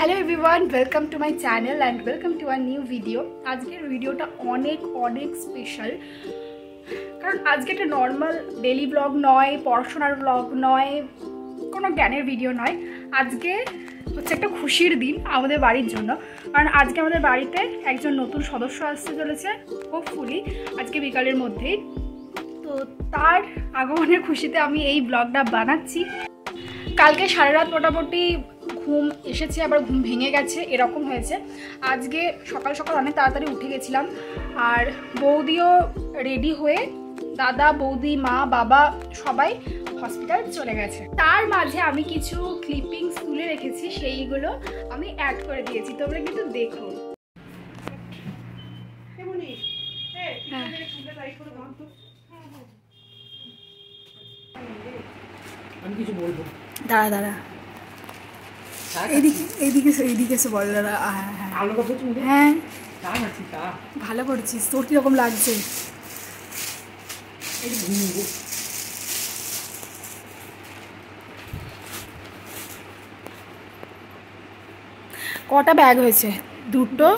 Hello everyone, welcome to my channel and welcome to our new video. আজকের ভিডিওটা অনেক special, কারণ আজকে একটা নর্মাল ডেলি ব্লগ নয়, পড়াশোনার ব্লগ নয়, কোনো জ্ঞানের ভিডিও নয়। আজকে হচ্ছে একটা খুশির দিন আমাদের বাড়ির জন্য, কারণ আজকে আমাদের বাড়িতে একজন নতুন সদস্য আসতে চলেছে, হোপফুলি আজকে বিকালের মধ্যেই। তো তার আগমনের খুশিতে আমি এই ব্লগটা বানাচ্ছি। কালকে সারা রাত মোটামুটি ঘুম এসেছে, আবার ঘুম ভেঙে গেছে, এরকম হয়েছে। আজকে সকাল সকাল অনেক তাড়াতাড়ি উঠে গেছিলাম, আর বৌদিও রেডি হয়ে, দাদা, বৌদি, মা, বাবা সবাই হসপিটাল চলে গেছে। তার মাঝে আমি কিছু ক্লিপিংস তুলে রেখেছি, সেইগুলো আমি অ্যাড করে দিয়েছি, তোমরা কিন্তু দেখো। আমি কিছু বলবো, দাঁড়া এইদিকে এসে বল। দাঁড়া, হ্যাঁ ভালো করছিস। তোর কিরকম লাগছে? কটা ব্যাগ হয়েছে? দুটো,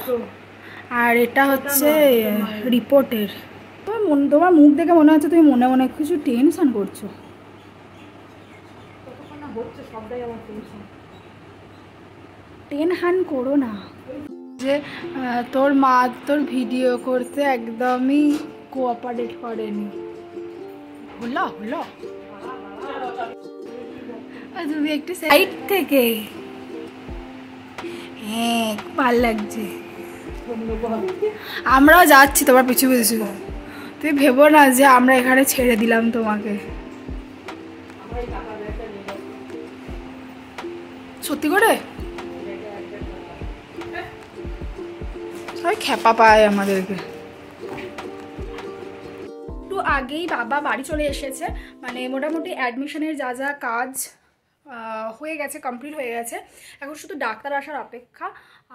আর এটা হচ্ছে রিপোর্টের। তোমার মুখ দেখে মনে হচ্ছে তুমি মনে মনে কিছু টেনশন করছো। টেনহান করো না। যে তোর মা তোর ভিডিও করতে একদমই কোঅপারেট করেনি। হলো তুমি একটু সাইড থেকে, হ্যাঁ ভাল লাগছে। আমরাও যাচ্ছি তোমার পিছু পিছু। তুমি ভেবো না যে আমরা এখানে ছেড়ে দিলাম তোমাকে। সত্যি করে সবাই খেপা পায় আমাদেরকে। একটু আগেই বাবা বাড়ি চলে এসেছে, মানে মোটামুটি অ্যাডমিশনের যা যা কাজ হয়ে গেছে, কমপ্লিট হয়ে গেছে। এখন শুধু ডাক্তার আসার অপেক্ষা।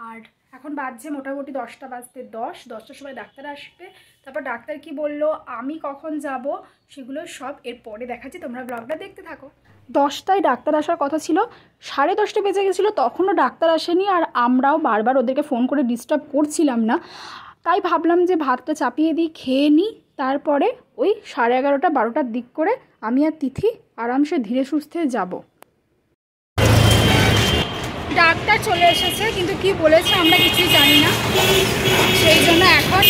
আর এখন বাজছে মোটামুটি 10টা বাজতে 10টার সময় ডাক্তার আসবে। তারপর ডাক্তার কি বললো, আমি কখন যাব, সেগুলো সব এরপরে দেখাচ্ছি, তোমরা ব্লগটা দেখতে থাকো। 10টায় ডাক্তার আসার কথা ছিল, 10:30 বেজে গেছিলো, তখনও ডাক্তার আসেনি। আর আমরাও বারবার ওদেরকে ফোন করে ডিস্টার্ব করছিলাম না, তাই ভাবলাম যে ভাতটা চাপিয়ে দিই, খেয়ে নিই। তারপরে ওই 11:30 12টার দিক করে আমি আর তিথি আরামসে ধীরে সুস্থে যাব। ডাক্তার চলে এসেছে, কিন্তু কি বলেছে আমরা কিছুই জানি না, সেই জন্য এখন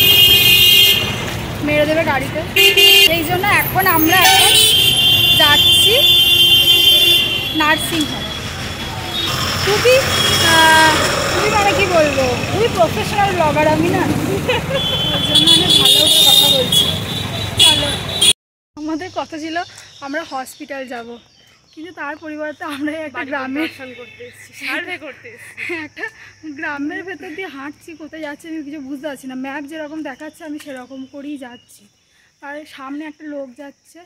মেরে দেবে গাড়িতে। সেই জন্য এখন আমরা যাচ্ছি নার্সিং হোম। খুবই মানে কি বলবো, খুবই প্রফেশনাল ব্লগার আমি না, ওই জন্য আমি ভালো কথা বলছি। চলো, আমাদের কথা ছিল আমরা হসপিটাল যাব, কিন্তু তার পরিবর্তে আমরা একটা গ্রামের একটা গ্রামের ভেতর দিয়ে হাঁটছি। কোথায় যাচ্ছি আমি কিছু বুঝতে পারছি না। ম্যাপ যেরকম দেখাচ্ছে আমি সেরকম করেই যাচ্ছি। আর সামনে একটা লোক যাচ্ছে,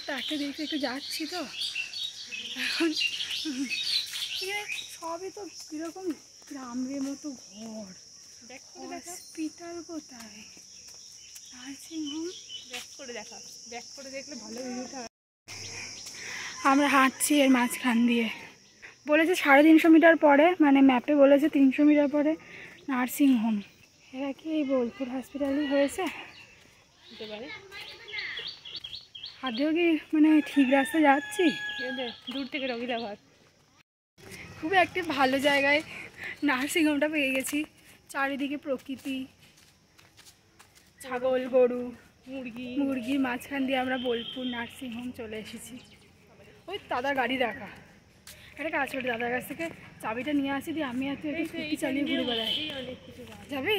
তাকে দেখে একটু যাচ্ছি। তো এখন সবই তো কীরকম গ্রামের মতো ঘর, হসপিটাল কোথায়, নার্সিংহোম। ব্যাক করে দেখলে ভালো ভিডিওটা। আমরা হাঁটছি এর মাঝখান দিয়ে। বলেছে 350 মিটার পরে, মানে ম্যাপে বলেছে 300 মিটার পরে নার্সিংহোম। এরা কি এই বোলপুর হসপিটালই হয়েছে? হতে পারে। আদেও কি মানে ঠিক রাস্তায় যাচ্ছি? দূর থেকে রবিদাবাদ। খুবই একটি ভালো জায়গায় নার্সিংহোমটা পেয়ে গেছি। চারিদিকে প্রকৃতি, ছাগল, গরু, মুরগির মাঝখান দিয়ে আমরা বোলপুর নার্সিংহোম চলে এসেছি। ওই দাদার গাড়ি রাখা, একটা কাজ করে দাদার কাছ থেকে চাবিটা নিয়ে আসি, দিয়ে আমি একটু স্কুটি চালিয়ে ঘুরে বেড়াই। যাবি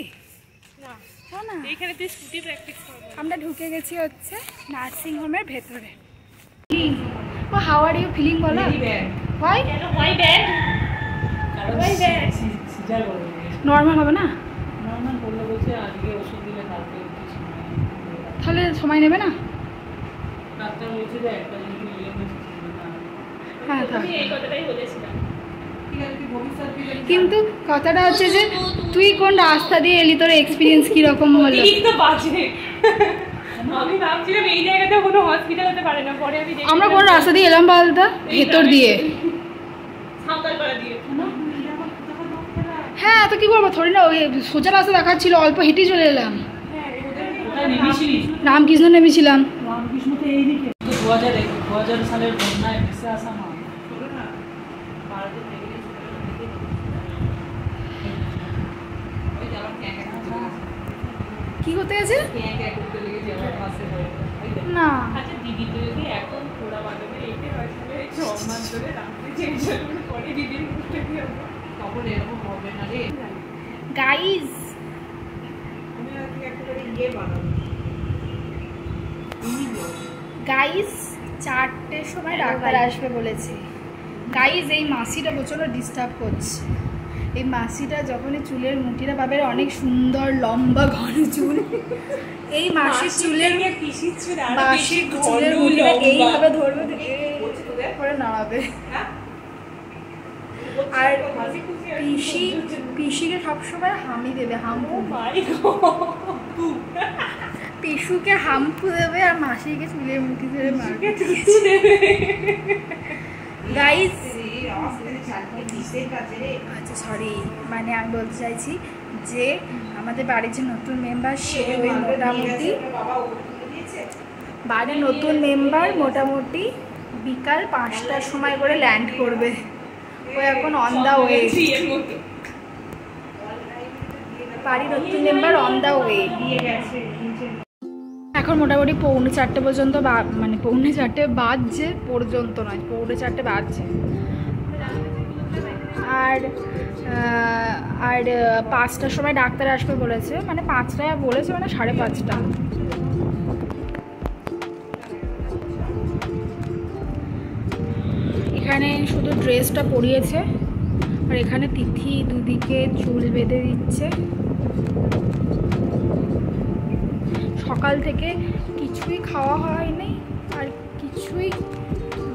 না? এইখানে তুই স্কুটি প্র্যাকটিস করবি। আমরা ঢুকে গেছি হচ্ছে নার্সিংহোমের ভেতরে। ও হাউ আর ইউ ফিলিং বলো? নর্মাল হবে না? তাহলে সময় নেবে না? হ্যাঁ, কিন্তু কথাটা হচ্ছে যে তুই কোন রাস্তা দিয়ে এলি, তোর এক্সপিরিয়েন্স কিরকম হলো? আমি ভাবছিলাম এই জায়গাটা কোনো হসপিটাল হতে পারে না। পরে আমি আমরা কোন রাস্তা দিয়ে এলাম বলতো? ভেতর দিয়ে। সাঁওতালপাড়া দিয়ে। হ্যাঁ তো কি করবো, থোড়ি না ওই সোজা রাস্তা দেখাচ্ছিল, অল্প হেঁটে চলে এলাম। রামকৃষ্ণ নেমেছিলাম। রামকৃষ্ণ তো এইদিকে 2000 সালের বন্যায় ভেসে আসা মা। কি হতে আছে না? আচ্ছা দিদি তো যদি এখন ঘোড়া বাঁধাবে এইটা হয় 6 মাস ধরে রাখতে চেঞ্জ করে দিদির মুখটা কি হবে? তখন এরকম হবে না রে গাইস। আমি আজকে একেবারে ইয়ে বানাবো। গাইস 4টের সময় ডাক্তার আসবে বলেছে। গাইস এই মাসিটা প্রচণ্ড ডিস্টার্ব করছে। এই মাসিটা যখনই চুলের মুঠিটা পাবে, অনেক সুন্দর লম্বা ঘন চুল, এই মাসির চুলের মাসির চুলের মুঠিটা এইভাবে ধরবে, করে নাড়াবে। আর পিসিকে সবসময় হামি দেবে, হাম্পু। পিসুকে হাম্পু দেবে আর মাসিকে চুলের মুঠি ধরে মারবে। গাইস আচ্ছা সরি, মানে আমি বলতে চাইছি যে আমাদের বাড়ির যে নতুন মেম্বার, সে ওই মোটামুটি বাড়ির নতুন মেম্বার মোটামুটি বিকাল 5টার সময় করে ল্যান্ড করবে। ও এখন অন দা ওয়ে, বাড়ির নতুন মেম্বার অন দা ওয়ে। এখন মোটামুটি 3:45 পর্যন্ত, মানে 3:45 বাজছে পর্যন্ত নয়, 3:45 বাজছে। আর 5টার সময় ডাক্তার আসবে বলেছে, মানে 5টায় বলেছে, মানে 5:30। এখানে শুধু ড্রেসটা পরিয়েছে, আর এখানে তিথি দুদিকে চুল বেঁধে দিচ্ছে। সকাল থেকে কিছুই খাওয়া হয়নি, আর কিছুই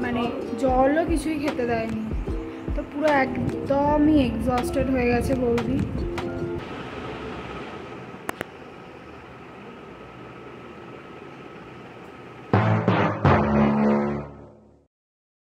মানে জলও কিছুই খেতে দেয়নি, তো পুরো একদমই এক্সস্টেড হয়ে গেছে বৌদি।